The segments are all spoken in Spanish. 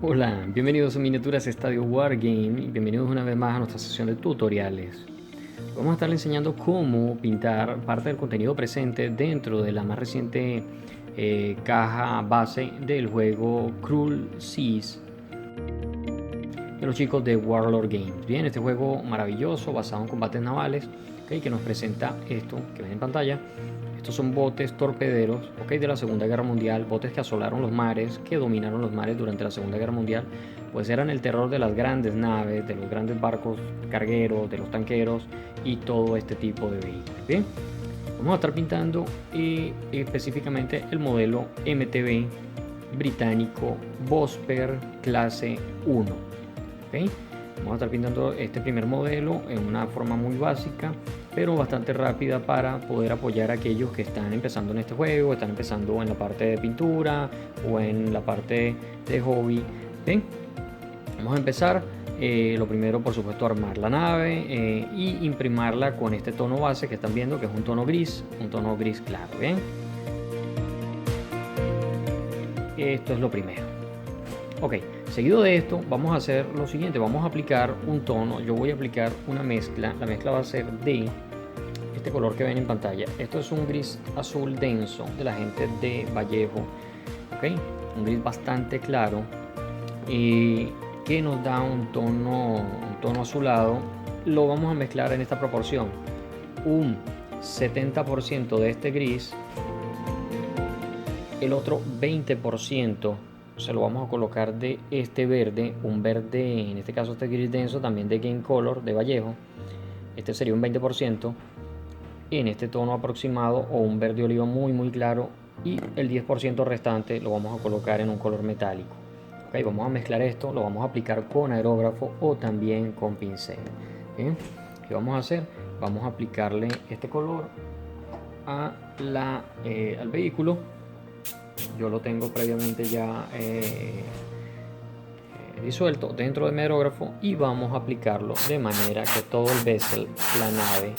Hola, bienvenidos a Miniaturas Estadio Wargame y bienvenidos una vez más a nuestra sesión de tutoriales. Vamos a estar enseñando cómo pintar parte del contenido presente dentro de la más reciente caja base del juego Cruel Seas de los chicos de Warlord Games. Bien, este juego maravilloso basado en combates navales, ¿okay? Que nos presenta esto que ven en pantalla. Estos son botes torpederos, ¿okay? De la Segunda Guerra Mundial, botes que asolaron los mares, que dominaron los mares durante la Segunda Guerra Mundial, pues eran el terror de las grandes naves, de los grandes barcos cargueros, de los tanqueros y todo este tipo de vehículos. Bien, vamos a estar pintando específicamente el modelo MTB británico Vosper clase 1. ¿Okay? Vamos a estar pintando este primer modelo en una forma muy básica, pero bastante rápida para poder apoyar a aquellos que están empezando en este juego, están empezando en la parte de pintura o en la parte de hobby. ¿Bien? Vamos a empezar. Lo primero, por supuesto, armar la nave y imprimarla con este tono base que están viendo, que es un tono gris claro. Bien, esto es lo primero. Ok, seguido de esto vamos a hacer lo siguiente, vamos a aplicar un tono. Yo voy a aplicar una mezcla, la mezcla va a ser de este color que ven en pantalla. Esto es un gris azul denso de la gente de Vallejo, ok, un gris bastante claro que nos da un tono azulado. Lo vamos a mezclar en esta proporción, un 70% de este gris, el otro 20% se lo vamos a colocar de este verde, un verde, en este caso este gris denso también de Game Color de Vallejo. Este sería un 20% en este tono aproximado, o un verde oliva muy claro, y el 10% restante lo vamos a colocar en un color metálico. Ok, vamos a mezclar esto, lo vamos a aplicar con aerógrafo o también con pincel. Bien, ¿qué vamos a hacer? Vamos a aplicarle este color al vehículo. Yo lo tengo previamente ya disuelto dentro de mi aerógrafo, y vamos a aplicarlo de manera que todo el vessel, la nave,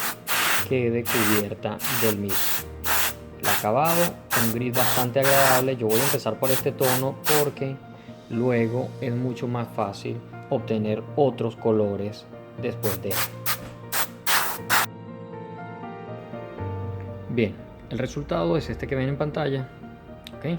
quede cubierta del mismo. El acabado, un gris bastante agradable. Yo voy a empezar por este tono porque luego es mucho más fácil obtener otros colores después de él. Bien, el resultado es este que ven en pantalla. ¿Okay?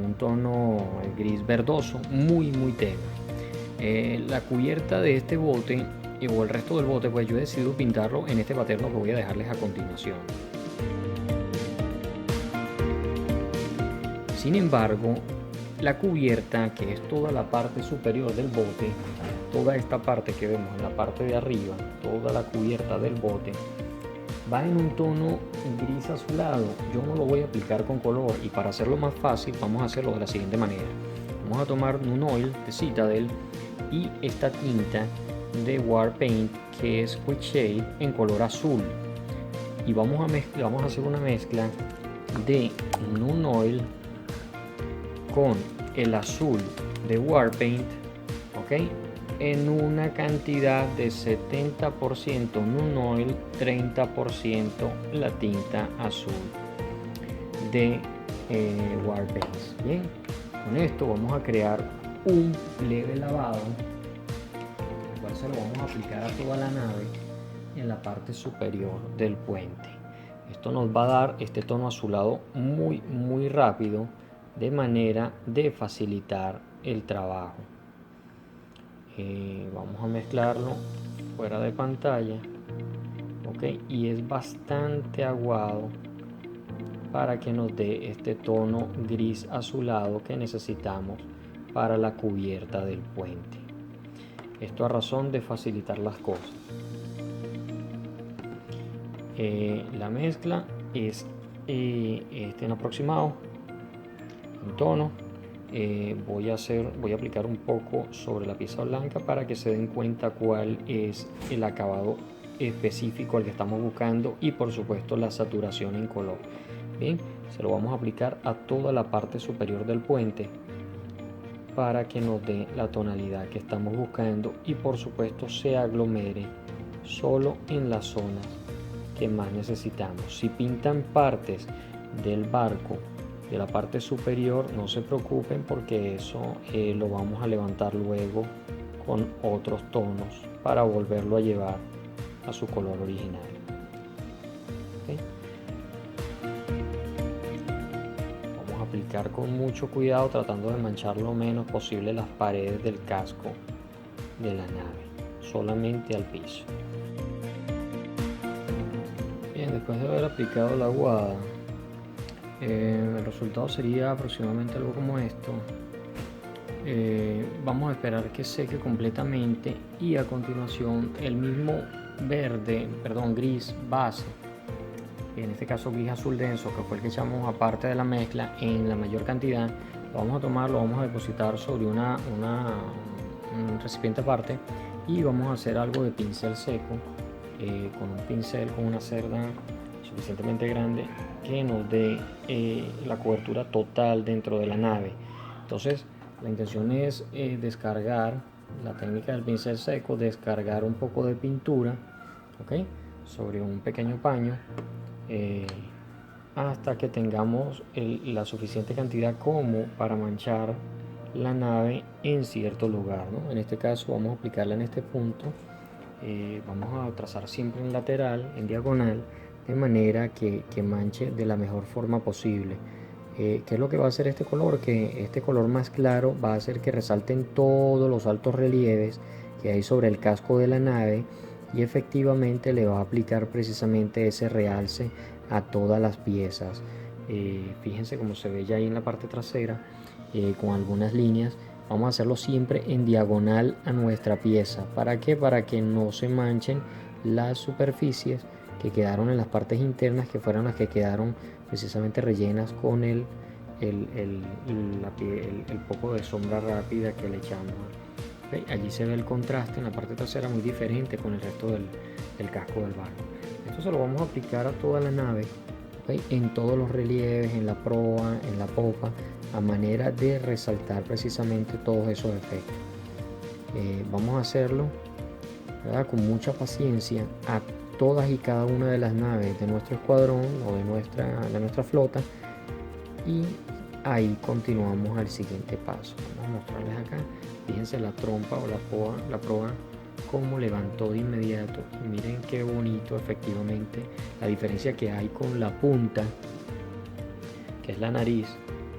Un tono gris verdoso, muy tenue. La cubierta de este bote o el resto del bote, pues yo he decidido pintarlo en este paterno que voy a dejarles a continuación. Sin embargo, la cubierta, que es toda la parte superior del bote, toda esta parte que vemos en la parte de arriba, toda la cubierta del bote, va en un tono gris azulado. Yo no lo voy a aplicar con color, y para hacerlo más fácil vamos a hacerlo de la siguiente manera. Vamos a tomar un oil de Citadel y esta tinta de Warpaint, que es Quick Shade, en color azul, y vamos a hacer una mezcla de un oil con el azul de Warpaint, ok, en una cantidad de 70% Nun Oil, 30% la tinta azul de Warpaint. Bien, con esto vamos a crear un leve lavado, el cual se lo vamos a aplicar a toda la nave en la parte superior del puente. Esto nos va a dar este tono azulado muy rápido, de manera de facilitar el trabajo. Vamos a mezclarlo fuera de pantalla, ok, y es bastante aguado para que nos dé este tono gris azulado que necesitamos para la cubierta del puente. Esto a razón de facilitar las cosas. La mezcla es en aproximado, un tono. Voy a aplicar un poco sobre la pieza blanca para que se den cuenta cuál es el acabado específico al que estamos buscando, y por supuesto la saturación en color. Bien, se lo vamos a aplicar a toda la parte superior del puente para que nos dé la tonalidad que estamos buscando, y por supuesto se aglomere solo en las zonas que más necesitamos. Si pintan partes del barco de la parte superior, no se preocupen porque eso lo vamos a levantar luego con otros tonos para volverlo a llevar a su color original. ¿Okay? Vamos a aplicar con mucho cuidado, tratando de manchar lo menos posible las paredes del casco de la nave, solamente al piso. Bien, después de haber aplicado la aguada, el resultado sería aproximadamente algo como esto. Vamos a esperar que seque completamente y a continuación el mismo gris base, en este caso gris azul denso, que fue el que echamos aparte de la mezcla en la mayor cantidad, lo vamos a tomar, lo vamos a depositar sobre un recipiente aparte y vamos a hacer algo de pincel seco, con un pincel con una cerda suficientemente grande que nos dé la cobertura total dentro de la nave. Entonces la intención es descargar la técnica del pincel seco, descargar un poco de pintura, ¿okay?, sobre un pequeño paño, hasta que tengamos la suficiente cantidad como para manchar la nave en cierto lugar, ¿no? En este caso vamos a aplicarla en este punto. Vamos a trazar siempre en lateral, en diagonal, de manera que manche de la mejor forma posible. ¿Qué es lo que va a hacer este color? Que este color más claro va a hacer que resalten todos los altos relieves que hay sobre el casco de la nave, y efectivamente le va a aplicar precisamente ese realce a todas las piezas. Fíjense cómo se ve ya ahí en la parte trasera, con algunas líneas. Vamos a hacerlo siempre en diagonal a nuestra pieza. ¿Para qué? Para que no se manchen las superficies que quedaron en las partes internas, que fueron las que quedaron precisamente rellenas con el poco de sombra rápida que le echamos. ¿Okay? Allí se ve el contraste en la parte trasera muy diferente con el resto del casco del barco. Esto se lo vamos a aplicar a toda la nave, ¿okay?, en todos los relieves, en la proa, en la popa, a manera de resaltar precisamente todos esos efectos. Vamos a hacerlo, ¿verdad?, con mucha paciencia a todas y cada una de las naves de nuestro escuadrón o de nuestra flota, y ahí continuamos al siguiente paso. Vamos a mostrarles acá, fíjense la trompa o la proa cómo levantó de inmediato, y miren qué bonito efectivamente la diferencia que hay con la punta, que es la nariz,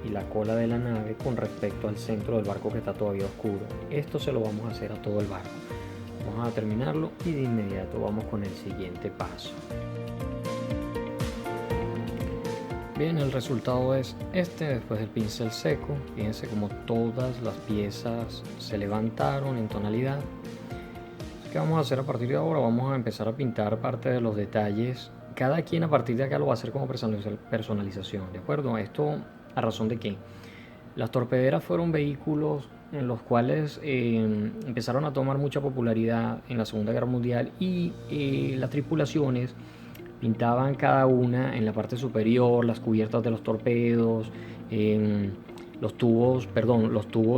y la cola de la nave con respecto al centro del barco, que está todavía oscuro. Esto se lo vamos a hacer a todo el barco. Vamos a terminarlo y de inmediato vamos con el siguiente paso. Bien, el resultado es este después del pincel seco. Fíjense como todas las piezas se levantaron en tonalidad. ¿Qué vamos a hacer a partir de ahora? Vamos a empezar a pintar parte de los detalles. Cada quien a partir de acá lo va a hacer como personalización, ¿de acuerdo? Esto a razón de que las torpederas fueron vehículos en los cuales empezaron a tomar mucha popularidad en la Segunda Guerra Mundial, y las tripulaciones pintaban cada una en la parte superior las cubiertas de los torpedos, los tubos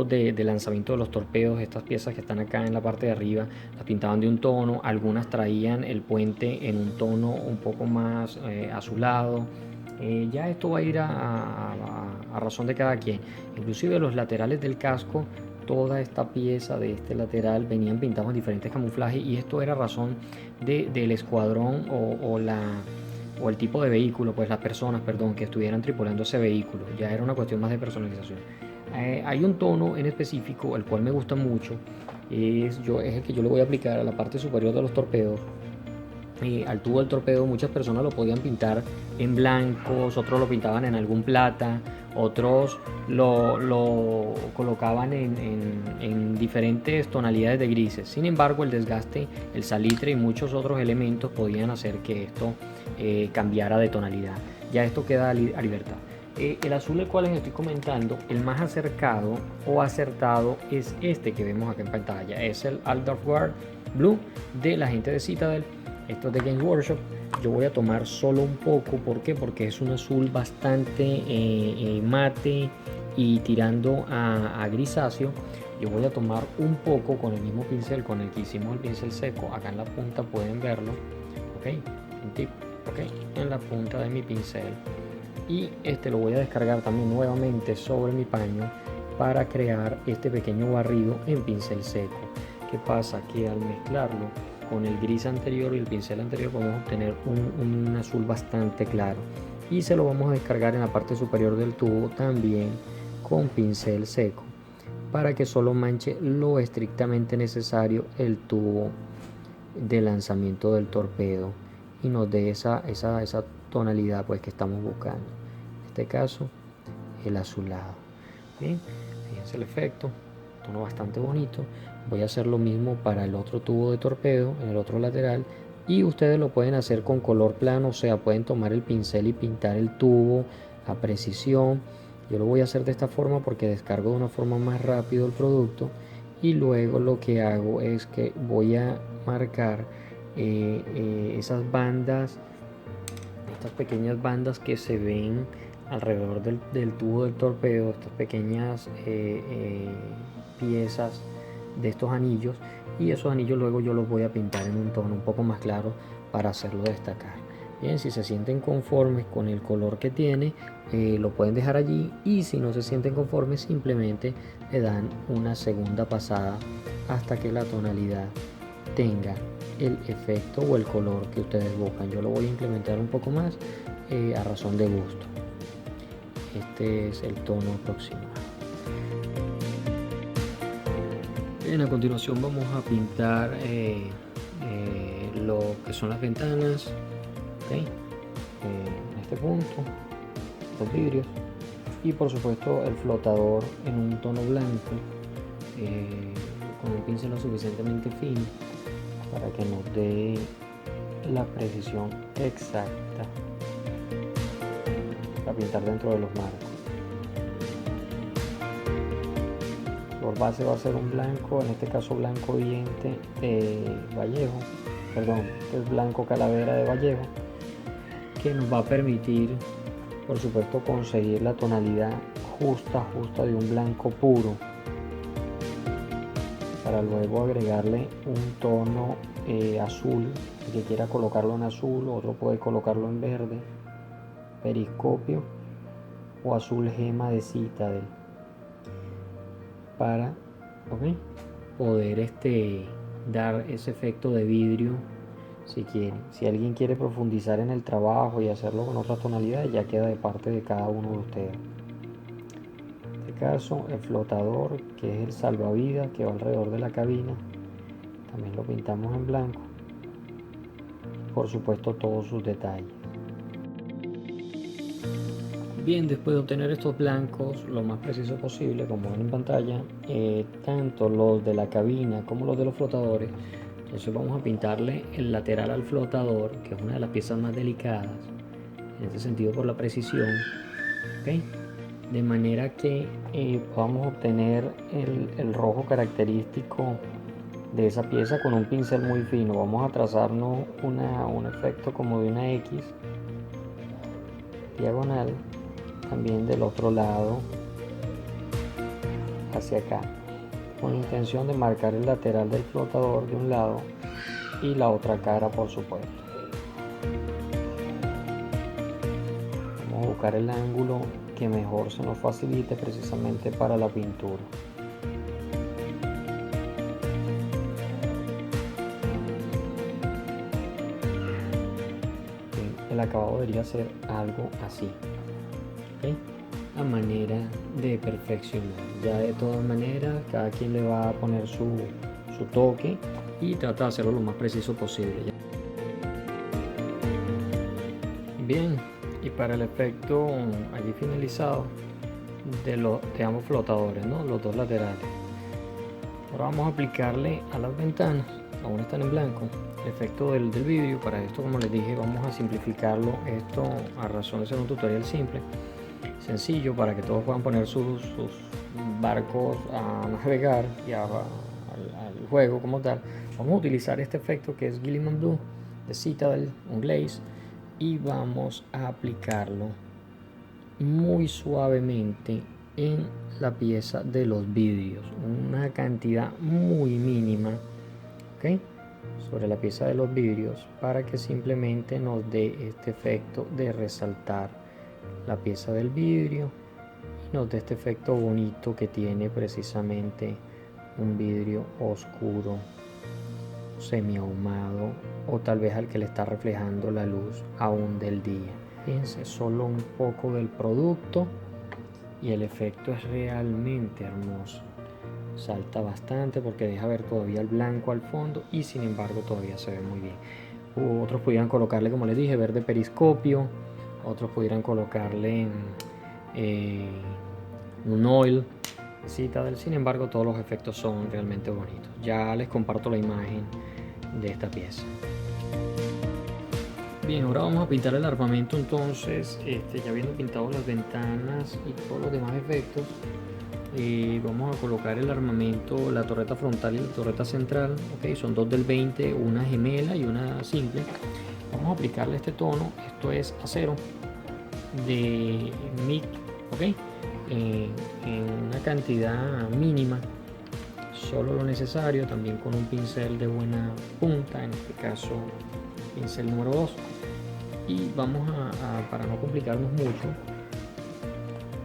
de lanzamiento de los torpedos. Estas piezas que están acá en la parte de arriba las pintaban de un tono, algunas traían el puente en un tono un poco más azulado. Ya esto va a ir a razón de cada quien. Inclusive los laterales del casco, toda esta pieza de este lateral venían pintados en diferentes camuflajes, y esto era razón del escuadrón o el tipo de vehículo, pues las personas, que estuvieran tripulando ese vehículo. Ya era una cuestión más de personalización. Hay un tono en específico, el cual me gusta mucho, es el que yo le voy a aplicar a la parte superior de los torpedos. Al tubo del torpedo muchas personas lo podían pintar en blancos, otros lo pintaban en algún plata, otros lo colocaban en diferentes tonalidades de grises. Sin embargo, el desgaste, el salitre y muchos otros elementos podían hacer que esto cambiara de tonalidad. Ya esto queda a libertad. El azul del cual les estoy comentando, el más acercado o acertado es este que vemos acá en pantalla. Es el Aldorf Blue de la gente de Citadel. Esto es de Games Workshop. Yo voy a tomar solo un poco. ¿Por qué? Porque es un azul bastante mate y tirando a grisáceo. Yo voy a tomar un poco con el mismo pincel con el que hicimos el pincel seco. Acá en la punta pueden verlo. Ok, un tip. Ok, en la punta de mi pincel y este lo voy a descargar también nuevamente sobre mi paño para crear este pequeño barrido en pincel seco. ¿Qué pasa? Que al mezclarlo con el gris anterior y el pincel anterior vamos a obtener un azul bastante claro, y se lo vamos a descargar en la parte superior del tubo también con pincel seco para que solo manche lo estrictamente necesario el tubo de lanzamiento del torpedo y nos dé esa tonalidad pues que estamos buscando, en este caso el azulado. Bien, fíjense el efecto, tono bastante bonito. Voy a hacer lo mismo para el otro tubo de torpedo en el otro lateral, y ustedes lo pueden hacer con color plano, o sea, pueden tomar el pincel y pintar el tubo a precisión. Yo lo voy a hacer de esta forma porque descargo de una forma más rápido el producto, y luego lo que hago es que voy a marcar esas bandas, estas pequeñas bandas que se ven alrededor del tubo del torpedo, estas pequeñas piezas de estos anillos, y esos anillos luego yo los voy a pintar en un tono un poco más claro para hacerlo destacar. Bien, si se sienten conformes con el color que tiene, lo pueden dejar allí, y si no se sienten conformes simplemente le dan una segunda pasada hasta que la tonalidad tenga el efecto o el color que ustedes buscan. Yo lo voy a implementar un poco más a razón de gusto. Este es el tono aproximado. Bien, a continuación vamos a pintar lo que son las ventanas, ¿okay? En este punto, los vidrios, y por supuesto el flotador en un tono blanco, con un pincel lo suficientemente fino para que nos dé la precisión exacta para pintar dentro de los marcos. El color base va a ser un blanco, en este caso blanco diente de Vallejo, perdón, es blanco calavera de Vallejo, que nos va a permitir, por supuesto, conseguir la tonalidad justa de un blanco puro, para luego agregarle un tono azul. El que quiera colocarlo en azul, otro puede colocarlo en verde, periscopio o azul gema de Citadel, para poder dar ese efecto de vidrio si quieren. Si alguien quiere profundizar en el trabajo y hacerlo con otras tonalidades, ya queda de parte de cada uno de ustedes. En este caso, el flotador, que es el salvavidas que va alrededor de la cabina, también lo pintamos en blanco, por supuesto todos sus detalles. Bien, después de obtener estos blancos lo más preciso posible, como ven en pantalla, tanto los de la cabina como los de los flotadores, entonces vamos a pintarle el lateral al flotador, que es una de las piezas más delicadas en este sentido por la precisión, ¿okay? De manera que podamos obtener el rojo característico de esa pieza con un pincel muy fino. Vamos a trazarnos un efecto como de una X diagonal también del otro lado hacia acá, con la intención de marcar el lateral del flotador de un lado y la otra cara, por supuesto. Vamos a buscar el ángulo que mejor se nos facilite precisamente para la pintura. El acabado debería ser algo así, ¿okay? A manera de perfeccionar. Ya de todas maneras cada quien le va a poner su toque y trata de hacerlo lo más preciso posible. Bien, y para el efecto allí finalizado de ambos flotadores, ¿no? Los dos laterales, ahora vamos a aplicarle a las ventanas, aún están en blanco, el efecto del vidrio. Para esto, como les dije, vamos a simplificarlo esto a razón de ser un tutorial simple, sencillo, para que todos puedan poner sus barcos a navegar y al juego como tal. Vamos a utilizar este efecto que es Gilliman Blue de Citadel, un glaze, y vamos a aplicarlo muy suavemente en la pieza de los vidrios, una cantidad muy mínima, ¿okay? Sobre la pieza de los vidrios, para que simplemente nos dé este efecto de resaltar la pieza del vidrio y nos da este efecto bonito que tiene precisamente un vidrio oscuro, semi ahumado, o tal vez al que le está reflejando la luz aún del día. Fíjense, solo un poco del producto y el efecto es realmente hermoso. Salta bastante porque deja ver todavía el blanco al fondo y sin embargo todavía se ve muy bien. Otros pudieran colocarle, como les dije, verde periscopio. Otros pudieran colocarle un oil Citadel. Sin embargo, todos los efectos son realmente bonitos. Ya les comparto la imagen de esta pieza. Bien, ahora vamos a pintar el armamento. Entonces, ya habiendo pintado las ventanas y todos los demás efectos, vamos a colocar el armamento, la torreta frontal y la torreta central. Ok, son dos del 20, una gemela y una simple. Vamos a aplicarle este tono, esto es acero de MIG, ok, en una cantidad mínima, solo lo necesario, también con un pincel de buena punta, en este caso pincel número 2. Y vamos para no complicarnos mucho,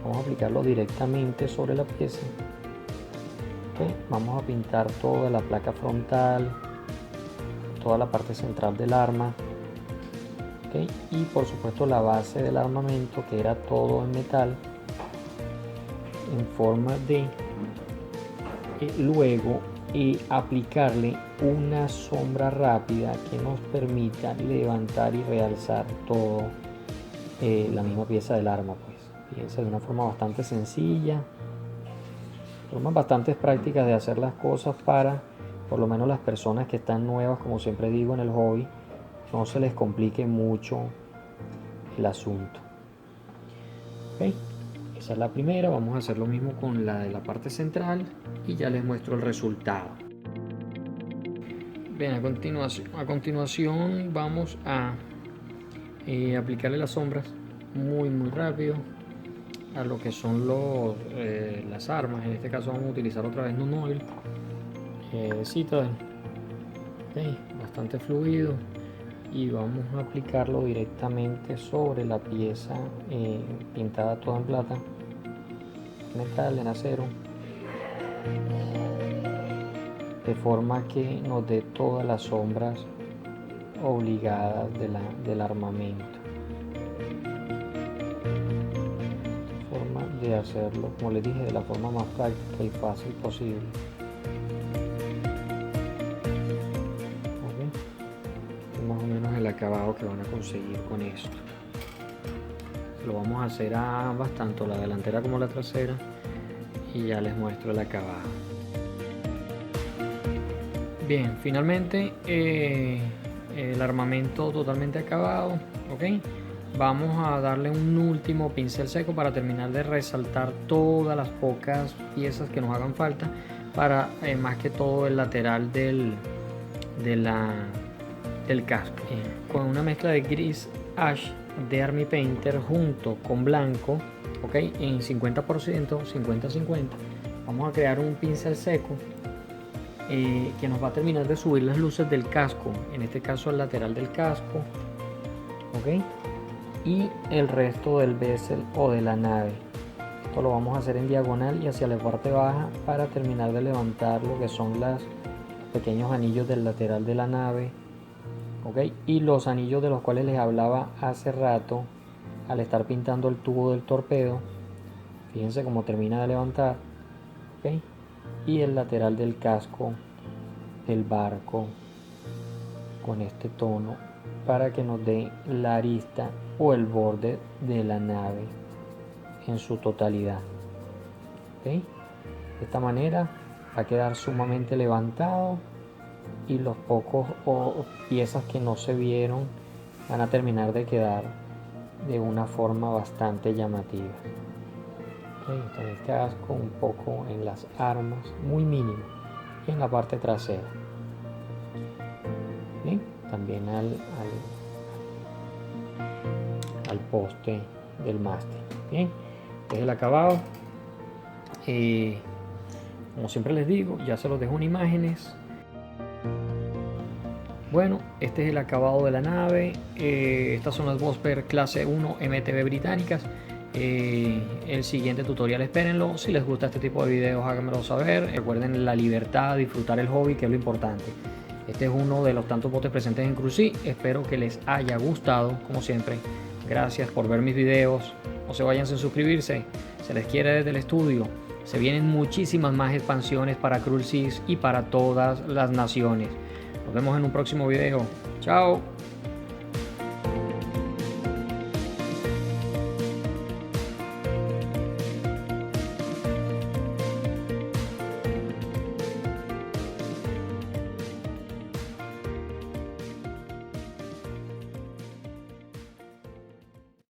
vamos a aplicarlo directamente sobre la pieza. Okay. Vamos a pintar toda la placa frontal, toda la parte central del arma, okay. Y por supuesto la base del armamento, que era todo en metal, en forma de luego aplicarle una sombra rápida que nos permita levantar y realzar todo la misma pieza del arma. Pues fíjense, de una forma bastante sencilla, formas bastante prácticas de hacer las cosas para por lo menos las personas que están nuevas, como siempre digo, en el hobby, no se les complique mucho el asunto. Okay. Esa es la primera. Vamos a hacer lo mismo con la de la parte central y ya les muestro el resultado. Bien, a continuación vamos a aplicarle las sombras muy rápido a lo que son las armas. En este caso vamos a utilizar otra vez un oil Citadel, okay, bastante fluido, y vamos a aplicarlo directamente sobre la pieza pintada toda en plata, metal, en acero, de forma que nos dé todas las sombras obligadas del armamento. Forma de hacerlo, como les dije, de la forma más práctica y fácil posible. Más o menos el acabado que van a conseguir con esto. Lo vamos a hacer a ambas, tanto la delantera como la trasera, y ya les muestro el acabado. Bien, finalmente el armamento totalmente acabado, ok. Vamos a darle un último pincel seco para terminar de resaltar todas las pocas piezas que nos hagan falta, para más que todo el lateral del casco, con una mezcla de gris ash de Army Painter junto con blanco, ok, en 50%, 50-50. Vamos a crear un pincel seco que nos va a terminar de subir las luces del casco, en este caso el lateral del casco, ok, y el resto del bezel o de la nave. Esto lo vamos a hacer en diagonal y hacia la parte baja para terminar de levantar lo que son los pequeños anillos del lateral de la nave, ok, y los anillos de los cuales les hablaba hace rato al estar pintando el tubo del torpedo. Fíjense cómo termina de levantar, ok, y el lateral del casco del barco con este tono para que nos dé la arista o el borde de la nave en su totalidad, ¿okay? De esta manera va a quedar sumamente levantado y los pocos piezas que no se vieron van a terminar de quedar de una forma bastante llamativa. ¿Okay? Está en el casco, un poco en las armas, muy mínimo, y en la parte trasera. ¿Bien? También al poste del mástil. Bien, este es el acabado. Como siempre les digo, ya se los dejo en imágenes. Bueno, este es el acabado de la nave. Estas son las Vosper clase 1 MTB británicas. el siguiente tutorial espérenlo. Si les gusta este tipo de videos, háganmelo saber. Recuerden la libertad, disfrutar el hobby, que es lo importante. Este es uno de los tantos botes presentes en Crucis. Espero que les haya gustado, como siempre. Gracias por ver mis videos. No se vayan sin suscribirse. Se les quiere desde el estudio. Se vienen muchísimas más expansiones para Crucis y para todas las naciones. Nos vemos en un próximo video. Chao.